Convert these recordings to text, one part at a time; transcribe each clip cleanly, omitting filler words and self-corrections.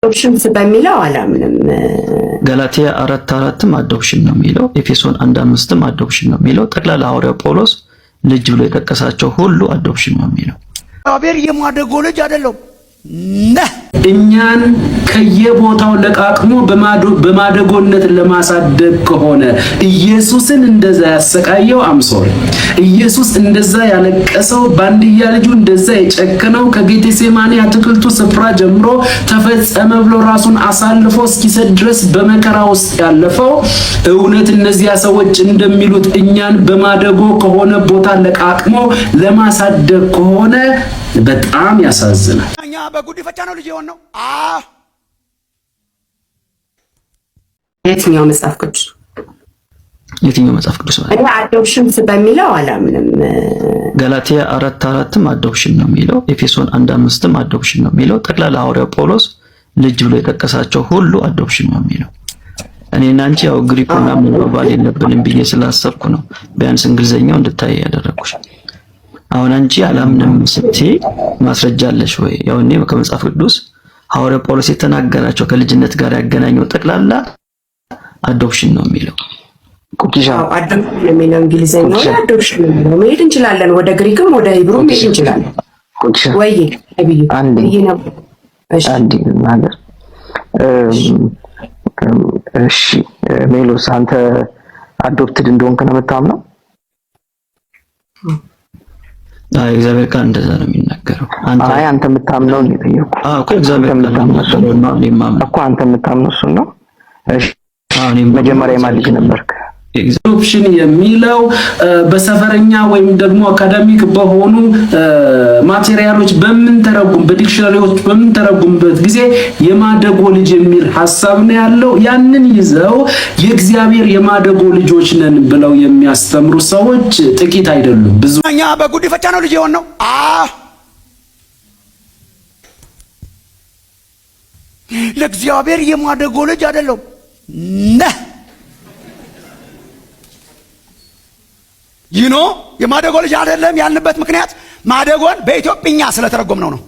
አዶፕሽን በሚለው አላምንም። ገላትያ 4:4ም አዶፕሽን ነው የሚለው፣ ኤፌሶን 1:5ም አዶፕሽን ነው የሚለው፣ ጠቅላላ ሐዋርያው ጳውሎስ ልጅ ብሎ የጠቀሳቸው ሁሉ አዶፕሽን ነው የሚለው። እግዚአብሔር የማደጎ ልጅ አይደለም ነህ። እኛን ከየቦታው ለቃቅሞ በማደጎነት ለማሳደግ ከሆነ ኢየሱስን እንደዛ ያሰቃየው አምሶሪ ኢየሱስ እንደዛ ያለቀሰው ባንድያ ልጁ እንደዛ የጨከነው ከጌቴሴማኒ አትክልቱ ስፍራ ጀምሮ ተፈጸመ ብሎ ራሱን አሳልፎ እስኪሰጥ ድረስ በመከራ ውስጥ ያለፈው እውነት እነዚያ ሰዎች እንደሚሉት እኛን በማደጎ ከሆነ ቦታ ለቃቅሞ ለማሳደግ ከሆነ በጣም ያሳዝናል። እኛ በጉዲፈቻ ነው ልጅ የሆነው። የትኛው መጽሐፍ ቅዱስ ማለት እኔ አዶፕሽን በሚለው አላምንም። ገላትያ 4:4ም አዶፕሽን ነው የሚለው፣ ኤፌሶን 1:5ም አዶፕሽን ነው የሚለው፣ ጠቅላላ ሐዋርያው ጳውሎስ ልጅ ብሎ የጠቀሳቸው ሁሉ አዶፕሽን ነው የሚለው። እኔና አንቺ ያው ግሪኩና መባባል የለብንም ብዬ ስላሰብኩ ነው ቢያንስ እንግሊዘኛው እንድታይ ያደረኩሽ። አሁን አንቺ አላምንም ስትይ ማስረጃ አለሽ ወይ? ያው እኔ ከመጽሐፍ ቅዱስ ሐዋርያው ጳውሎስ የተናገራቸው ከልጅነት ጋር ያገናኘው ጠቅላላ አዶፕሽን ነው የሚለው። አዶፕሽን የሚለው እንግሊዘኛው አዶፕሽን ነው። መሄድ እንችላለን፣ ወደ ግሪክም ወደ ሂብሩ መሄድ እንችላለን። ወይ ነብዩ አንድ ነገር እሺ፣ ሜሎስ አንተ አዶፕትድ እንደሆንክ ነው የምታምነው? እግዚአብሔር ቃል እንደዛ ነው የሚናገረው። አንተ የምታምነው ነው የጠየቁት። እኮ እግዚአብሔር ቃል ነው እኮ አንተ የምታምነው እሱ ነው። እሺ መጀመሪያ የማን ልጅ ነበርክ? አዶፕሽን የሚለው በሰፈረኛ ወይም ደግሞ አካዳሚክ በሆኑ ማቴሪያሎች በመንተረጉም በዲክሽነሪዎች በመንተረጉምበት ጊዜ የማደጎ ልጅ የሚል ሐሳብ ነው ያለው። ያንን ይዘው የእግዚአብሔር የማደጎ ልጆች ነን ብለው የሚያስተምሩ ሰዎች ጥቂት አይደሉም፣ ብዙ። እኛ በጉዲፈቻ ነው ልጅ የሆነው። ለእግዚአብሔር የማደጎ ልጅ አይደለም ነህ። ይኖ የማደጎ ልጅ አይደለም ያልንበት ምክንያት ማደጎን በኢትዮጵኛ ስለተረጎምነው ነው።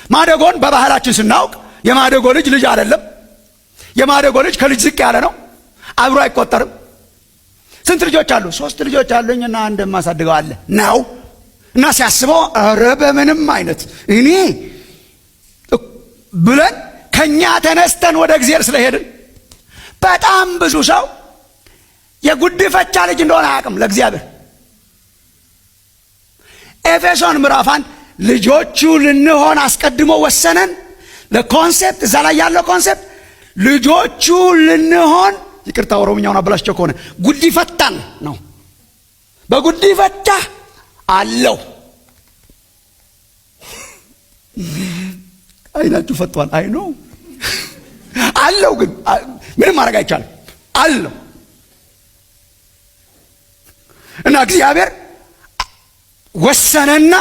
ማደጎን በባህላችን ስናውቅ የማደጎ ልጅ ልጅ አይደለም። የማደጎ ልጅ ከልጅ ዝቅ ያለ ነው፣ አብሮ አይቆጠርም። ስንት ልጆች አሉ? 3 ልጆች አሉኝና አንድ ማሳድገው አለ ነው። እና ሲያስበው ኧረ በምንም አይነት እኔ ብለን ከኛ ተነስተን ወደ እግዚአብሔር ስለሄድን በጣም ብዙ ሰው የጉዲፈቻ ልጅ እንደሆነ አያውቅም ለእግዚአብሔር። ኤፌሶን ምዕራፍ 1 ልጆቹ ልንሆን አስቀድሞ ወሰነን። ለኮንሴፕት እዛ ላይ ያለው ኮንሴፕት ልጆቹ ልንሆን፣ ይቅርታ ኦሮምኛውን አበላሽቸው ከሆነ ጉዲፈታን ነው። በጉዲፈቻ አለው። አይናችሁ ፈቷል። አይ ነው አለው፣ ግን ምንም ማድረግ አይቻልም አለው። እና እግዚአብሔር ወሰነና፣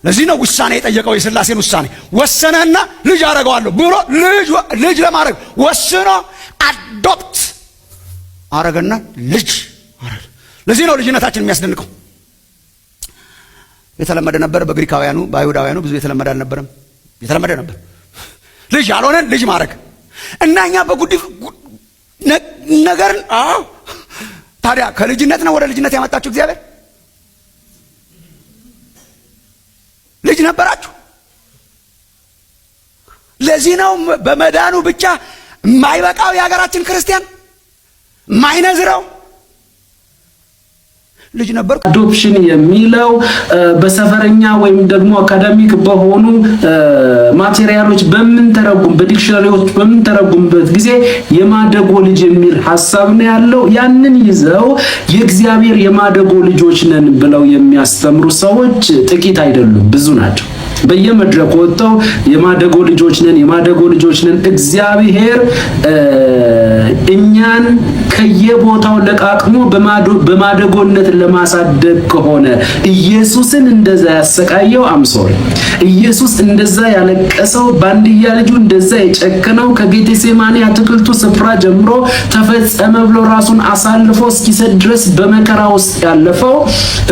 ለዚህ ነው ውሳኔ የጠየቀው፣ የሥላሴን ውሳኔ ወሰነና ልጅ አደርገዋለሁ ብሎ ልጅ ለማድረግ ወስኖ አዶፕት አረገና ልጅ አረገ። ለዚህ ነው ልጅነታችን የሚያስደንቀው። የተለመደ ነበር በግሪካውያኑ፣ በአይሁዳውያኑ ብዙ የተለመደ አልነበረም። የተለመደ ነበር ልጅ ያልሆነን ልጅ ማድረግ እና እኛ በጉዲፍ ነገር ታዲያ ከልጅነት ነው ወደ ልጅነት ያመጣችሁ እግዚአብሔር። ልጅ ነበራችሁ። ለዚህ ነው በመዳኑ ብቻ የማይበቃው የሀገራችን ክርስቲያን የማይነዝረው ልጅ ነበር። አዶፕሽን የሚለው በሰፈረኛ ወይም ደግሞ አካዳሚክ በሆኑ ማቴሪያሎች በመንተረጉም በዲክሽነሪዎች በመንተረጉምበት ጊዜ የማደጎ ልጅ የሚል ሐሳብ ነው ያለው። ያንን ይዘው የእግዚአብሔር የማደጎ ልጆች ነን ብለው የሚያስተምሩ ሰዎች ጥቂት አይደሉም፣ ብዙ ናቸው። በየመድረኩ ወጥተው የማደጎ ልጆች ነን፣ እግዚአብሔር እኛን ከየቦታው ለቃቅሞ በማደጎነት ለማሳደግ ከሆነ ኢየሱስን እንደዛ ያሰቃየው አምሶሪ ኢየሱስ እንደዛ ያለቀሰው ባንድያ ልጁ እንደዛ የጨከነው ከጌቴሴማኒ አትክልቱ ስፍራ ጀምሮ ተፈጸመ ብሎ ራሱን አሳልፎ እስኪሰጥ ድረስ በመከራ ውስጥ ያለፈው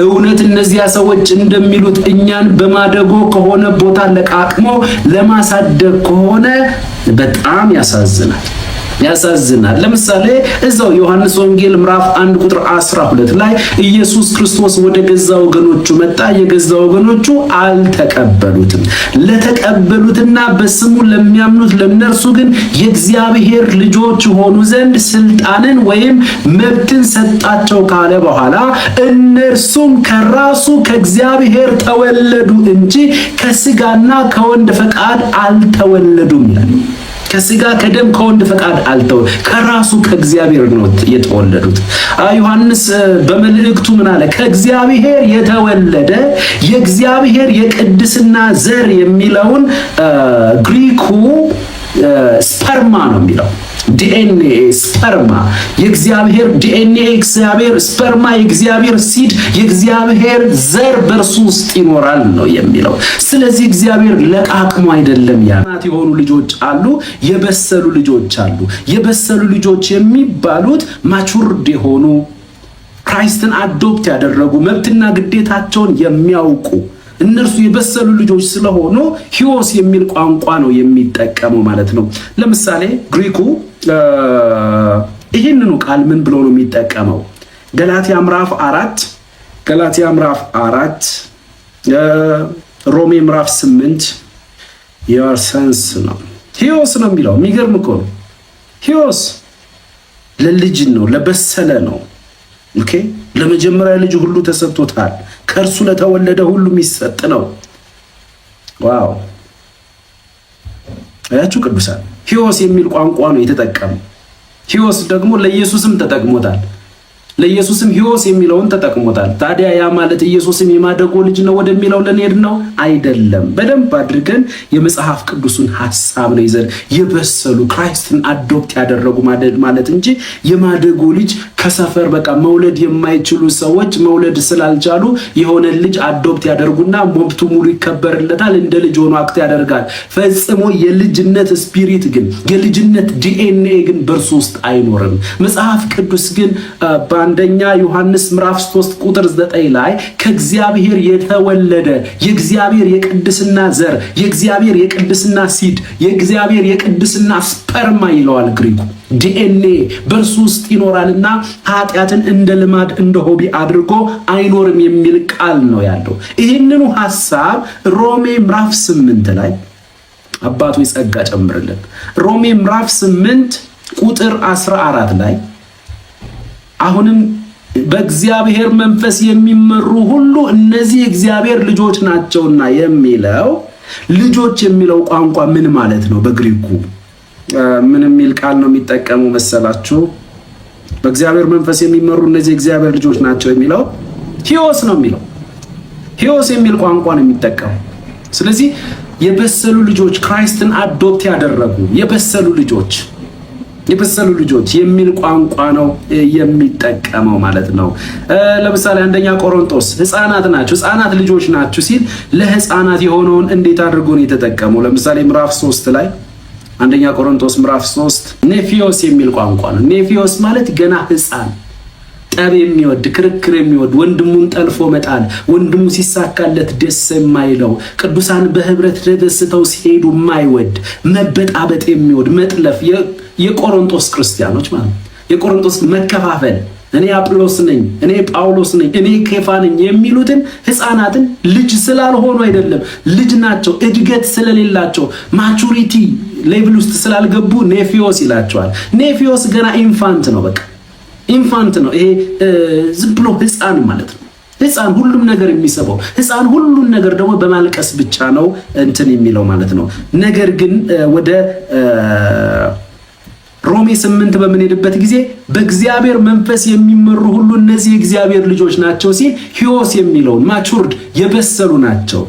እውነት እነዚያ ሰዎች እንደሚሉት እኛን በማደጎ ከሆነ ቦታ ለቃቅሞ ለማሳደግ ከሆነ በጣም ያሳዝናል። ለምሳሌ እዛው ዮሐንስ ወንጌል ምዕራፍ 1 ቁጥር 12 ላይ ኢየሱስ ክርስቶስ ወደ ገዛ ወገኖቹ መጣ፣ የገዛ ወገኖቹ አልተቀበሉትም። ለተቀበሉትና በስሙ ለሚያምኑት ለነርሱ ግን የእግዚአብሔር ልጆች ሆኑ ዘንድ ስልጣንን ወይም መብትን ሰጣቸው ካለ በኋላ እነርሱም ከራሱ ከእግዚአብሔር ተወለዱ እንጂ ከስጋና ከወንድ ፈቃድ አልተወለዱም ይላል። ከስጋ ከደም ከወንድ ፈቃድ ከራሱ ከእግዚአብሔር ነው የተወለዱት። ዮሐንስ በመልእክቱ ምን አለ? ከእግዚአብሔር የተወለደ የእግዚአብሔር የቅድስና ዘር የሚለውን ግሪኩ ስፐርማ ነው የሚለው ዲኤንኤ ስፐርማ የእግዚአብሔር ዲኤንኤ እግዚአብሔር ስፐርማ የእግዚአብሔር ሲድ የእግዚአብሔር ዘር በእርሱ ውስጥ ይኖራል ነው የሚለው። ስለዚህ እግዚአብሔር ለቃቅሞ አይደለም። ያናት የሆኑ ልጆች አሉ፣ የበሰሉ ልጆች አሉ። የበሰሉ ልጆች የሚባሉት ማቹርድ የሆኑ ክራይስትን አዶፕት ያደረጉ መብትና ግዴታቸውን የሚያውቁ እነርሱ የበሰሉ ልጆች ስለሆኑ ሂዮስ የሚል ቋንቋ ነው የሚጠቀመው ማለት ነው። ለምሳሌ ግሪኩ ይህንኑ ቃል ምን ብሎ ነው የሚጠቀመው? ገላትያ ምዕራፍ 4 ሮሜ ምዕራፍ 8 የርሰንስ ነው ሂዮስ ነው የሚለው። የሚገርም እኮ ነው። ሂዮስ ለልጅ ነው፣ ለበሰለ ነው። ኦኬ ለመጀመሪያ ልጅ ሁሉ ተሰጥቶታል፣ ከእርሱ ለተወለደ ሁሉ የሚሰጥ ነው። ዋው! አያችሁ ቅዱሳን፣ ሂዮስ የሚል ቋንቋ ነው የተጠቀመው። ሂዮስ ደግሞ ለኢየሱስም ተጠቅሞታል። ለኢየሱስም ሂዮስ የሚለውን ተጠቅሞታል። ታዲያ ያ ማለት ኢየሱስም የማደጎ ልጅ ነው ወደሚለው ለኔድ ነው አይደለም። በደንብ አድርገን የመጽሐፍ ቅዱስን ሐሳብ ነው ይዘን የበሰሉ ክራይስትን አዶፕት ያደረጉ ማለት እንጂ የማደጎ ልጅ ከሰፈር በቃ መውለድ የማይችሉ ሰዎች መውለድ ስላልቻሉ የሆነ ልጅ አዶፕት ያደርጉና ሞብቱ ሙሉ ይከበርለታል፣ እንደ ልጅ ሆኖ አክት ያደርጋል። ፈጽሞ የልጅነት ስፒሪት ግን የልጅነት ዲኤንኤ ግን በእርሱ ውስጥ አይኖርም። መጽሐፍ ቅዱስ ግን አንደኛ ዮሐንስ ምዕራፍ 3 ቁጥር 9 ላይ ከእግዚአብሔር የተወለደ የእግዚአብሔር የቅድስና ዘር የእግዚአብሔር የቅድስና ሲድ የእግዚአብሔር የቅድስና ስፐርማ ይለዋል ግሪኩ። ዲኤንኤ በእርሱ ውስጥ ይኖራልና ኃጢአትን እንደ ልማድ እንደ ሆቢ አድርጎ አይኖርም የሚል ቃል ነው ያለው። ይህንኑ ሐሳብ ሮሜ ምዕራፍ 8 ላይ አባቱ ይጸጋ ጨምርልን። ሮሜ ምዕራፍ 8 ቁጥር 14 ላይ አሁንም በእግዚአብሔር መንፈስ የሚመሩ ሁሉ እነዚህ እግዚአብሔር ልጆች ናቸውና የሚለው ልጆች የሚለው ቋንቋ ምን ማለት ነው? በግሪኩ ምን የሚል ቃል ነው የሚጠቀሙ መሰላችሁ? በእግዚአብሔር መንፈስ የሚመሩ እነዚህ እግዚአብሔር ልጆች ናቸው የሚለው ሂዮስ ነው የሚለው። ሂዮስ የሚል ቋንቋ ነው የሚጠቀሙ። ስለዚህ የበሰሉ ልጆች ክራይስትን አዶፕት ያደረጉ የበሰሉ ልጆች የሚል ቋንቋ ነው የሚጠቀመው ማለት ነው። ለምሳሌ አንደኛ ቆሮንቶስ ህፃናት ናቸው፣ ህፃናት ልጆች ናቸው ሲል ለህፃናት የሆነውን እንዴት አድርጎ ነው የተጠቀመው? ለምሳሌ ምዕራፍ 3 ላይ አንደኛ ቆሮንቶስ ምዕራፍ 3 ኔፊዮስ የሚል ቋንቋ ነው። ኔፊዮስ ማለት ገና ህፃን፣ ጠብ የሚወድ ክርክር የሚወድ ወንድሙን ጠልፎ መጣል፣ ወንድሙ ሲሳካለት ደስ የማይለው ቅዱሳን በህብረት ተደስተው ሲሄዱ የማይወድ መበጣበጥ የሚወድ መጥለፍ የቆሮንቶስ ክርስቲያኖች ማለት የቆሮንቶስ መከፋፈል እኔ አጵሎስ ነኝ፣ እኔ ጳውሎስ ነኝ፣ እኔ ኬፋ ነኝ የሚሉትን ህፃናትን ልጅ ስላልሆኑ አይደለም፣ ልጅ ናቸው። እድገት ስለሌላቸው ማቹሪቲ ሌቭል ውስጥ ስላልገቡ ኔፊዮስ ይላቸዋል። ኔፊዮስ ገና ኢንፋንት ነው፣ በቃ ኢንፋንት ነው። ይሄ ዝም ብሎ ህፃን ማለት ነው። ህፃን ሁሉም ነገር የሚሰበው ህፃን ሁሉን ነገር ደግሞ በማልቀስ ብቻ ነው እንትን የሚለው ማለት ነው። ነገር ግን ወደ ሮሜ 8 በምንሄድበት ጊዜ በእግዚአብሔር መንፈስ የሚመሩ ሁሉ እነዚህ የእግዚአብሔር ልጆች ናቸው ሲል ሂዮስ የሚለውን ማቹርድ የበሰሉ ናቸው።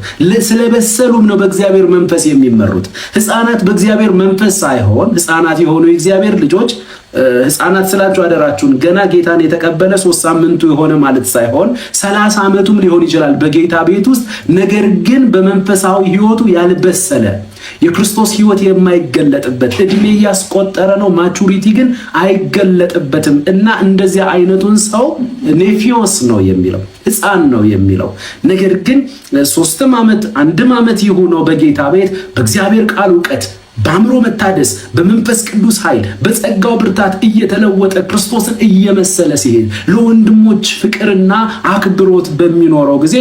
ስለበሰሉም ነው በእግዚአብሔር መንፈስ የሚመሩት። ህፃናት በእግዚአብሔር መንፈስ ሳይሆን ህፃናት የሆኑ የእግዚአብሔር ልጆች ህፃናት ስላችሁ አደራችሁን ገና ጌታን የተቀበለ 3 ሳምንቱ የሆነ ማለት ሳይሆን 30 ዓመቱም ሊሆን ይችላል በጌታ ቤት ውስጥ ነገር ግን በመንፈሳዊ ህይወቱ ያልበሰለ የክርስቶስ ህይወት የማይገለጥበት እድሜ ያስቆጠረ ነው ማቹሪቲ ግን አይገለጥበትም እና እንደዚህ አይነቱን ሰው ኔፊዮስ ነው የሚለው ህፃን ነው የሚለው ነገር ግን 3 ዓመት 1 ዓመት ይሁነው በጌታ ቤት በእግዚአብሔር ቃል ዕውቀት በአእምሮ መታደስ በመንፈስ ቅዱስ ኃይል በጸጋው ብርታት እየተለወጠ ክርስቶስን እየመሰለ ሲሄድ ለወንድሞች ፍቅርና አክብሮት በሚኖረው ጊዜ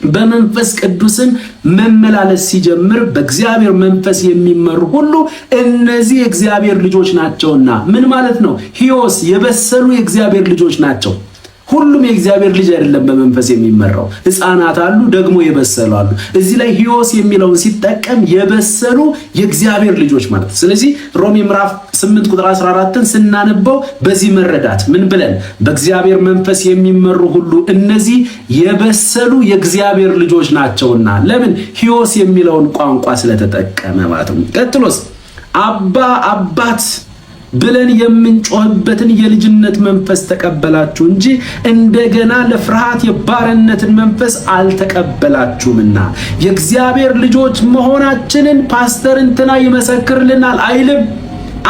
በመንፈስ ቅዱስን መመላለስ ሲጀምር በእግዚአብሔር መንፈስ የሚመሩ ሁሉ እነዚህ የእግዚአብሔር ልጆች ናቸውና ምን ማለት ነው ሂዮስ የበሰሉ የእግዚአብሔር ልጆች ናቸው ሁሉም የእግዚአብሔር ልጅ አይደለም በመንፈስ የሚመራው ህፃናት አሉ ደግሞ የበሰሉ አሉ እዚህ ላይ ሂዮስ የሚለውን ሲጠቀም የበሰሉ የእግዚአብሔር ልጆች ማለት ስለዚህ ሮሜ ምዕራፍ 8 ቁጥር 14ን ስናነበው በዚህ መረዳት ምን ብለን በእግዚአብሔር መንፈስ የሚመሩ ሁሉ እነዚህ የበሰሉ የእግዚአብሔር ልጆች ናቸውና ለምን ሂዮስ የሚለውን ቋንቋ ስለተጠቀመ ማለት ነው ቀጥሎስ አባት ብለን የምንጮህበትን የልጅነት መንፈስ ተቀበላችሁ እንጂ እንደገና ለፍርሃት የባርነትን መንፈስ አልተቀበላችሁምና የእግዚአብሔር ልጆች መሆናችንን ፓስተር እንትና ይመሰክርልናል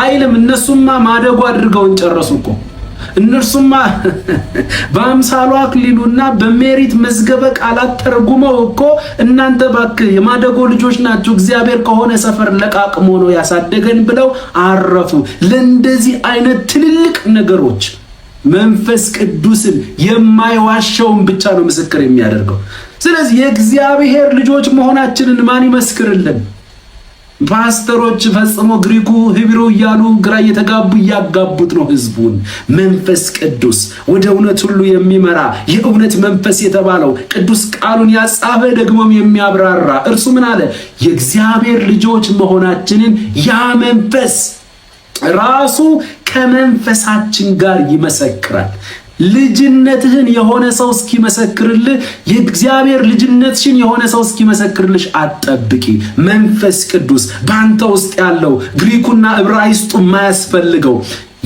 አይልም እነሱማ ማደጎ አድርገውን ጨረሱኮ እነርሱማ በአምሳሉ አክሊሉና በሜሪት መዝገበ ቃላት ተርጉመው እኮ እናንተ ባክ የማደጎ ልጆች ናችሁ እግዚአብሔር ከሆነ ሰፈር ለቃቅሞ ነው ያሳደገን ብለው አረፉ ለእንደዚህ አይነት ትልልቅ ነገሮች መንፈስ ቅዱስን የማይዋሸውን ብቻ ነው ምስክር የሚያደርገው ስለዚህ የእግዚአብሔር ልጆች መሆናችንን ማን ይመስክርልን ፓስተሮች ፈጽሞ ግሪኩ ሂብሩ እያሉ ግራ እየተጋቡ እያጋቡት ነው ህዝቡን መንፈስ ቅዱስ ወደ እውነት ሁሉ የሚመራ የእውነት መንፈስ የተባለው ቅዱስ ቃሉን ያጻፈ ደግሞም የሚያብራራ እርሱ ምን አለ የእግዚአብሔር ልጆች መሆናችንን ያ መንፈስ ራሱ ከመንፈሳችን ጋር ይመሰክራል ልጅነትህን የሆነ ሰው እስኪመሰክርልህ የእግዚአብሔር ልጅነትሽን የሆነ ሰው እስኪመሰክርልሽ አትጠብቂ መንፈስ ቅዱስ ባንተ ውስጥ ያለው ግሪኩና ዕብራይስጡ የማያስፈልገው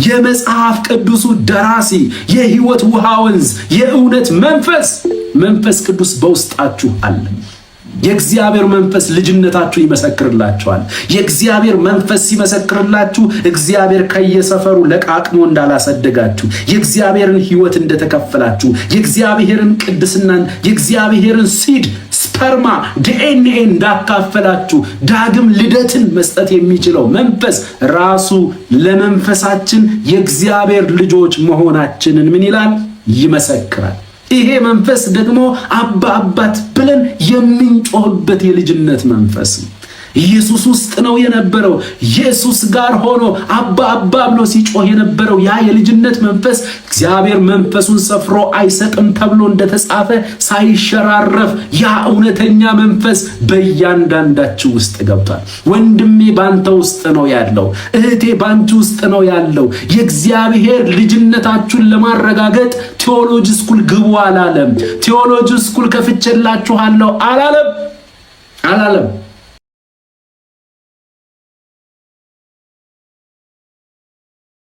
የመጽሐፍ ቅዱሱ ደራሲ የህይወት ውሃ ወንዝ የእውነት መንፈስ ቅዱስ በውስጣችሁ አለ የእግዚአብሔር መንፈስ ልጅነታችሁ ይመሰክርላችኋል የእግዚአብሔር መንፈስ ሲመሰክርላችሁ እግዚአብሔር ከየሰፈሩ ለቃቅሞ እንዳላሰደጋችሁ የእግዚአብሔርን ህይወት እንደተከፈላችሁ የእግዚአብሔርን ቅድስናን የእግዚአብሔርን ሲድ ስፐርማ ዲኤንኤ እንዳካፈላችሁ ዳግም ልደትን መስጠት የሚችለው መንፈስ ራሱ ለመንፈሳችን የእግዚአብሔር ልጆች መሆናችንን ምን ይላል ይመሰክራል ይሄ መንፈስ ደግሞ አባት ብለን የምንጮህበት የልጅነት መንፈስ ኢየሱስ ውስጥ ነው የነበረው ኢየሱስ ጋር ሆኖ አባ ብሎ ሲጮህ የነበረው ያ የልጅነት መንፈስ እግዚአብሔር መንፈሱን ሰፍሮ አይሰጥም ተብሎ እንደተጻፈ ሳይሸራረፍ ያ እውነተኛ መንፈስ በእያንዳንዳችሁ ውስጥ ገብቷል ወንድሜ ባንተ ውስጥ ነው ያለው እህቴ ባንቺ ውስጥ ነው ያለው የእግዚአብሔር ልጅነታችሁን ለማረጋገጥ ቴዎሎጂ ስኩል ግቡ አላለም ቴዎሎጂ ስኩል ከፍቼላችኋለሁ አላለም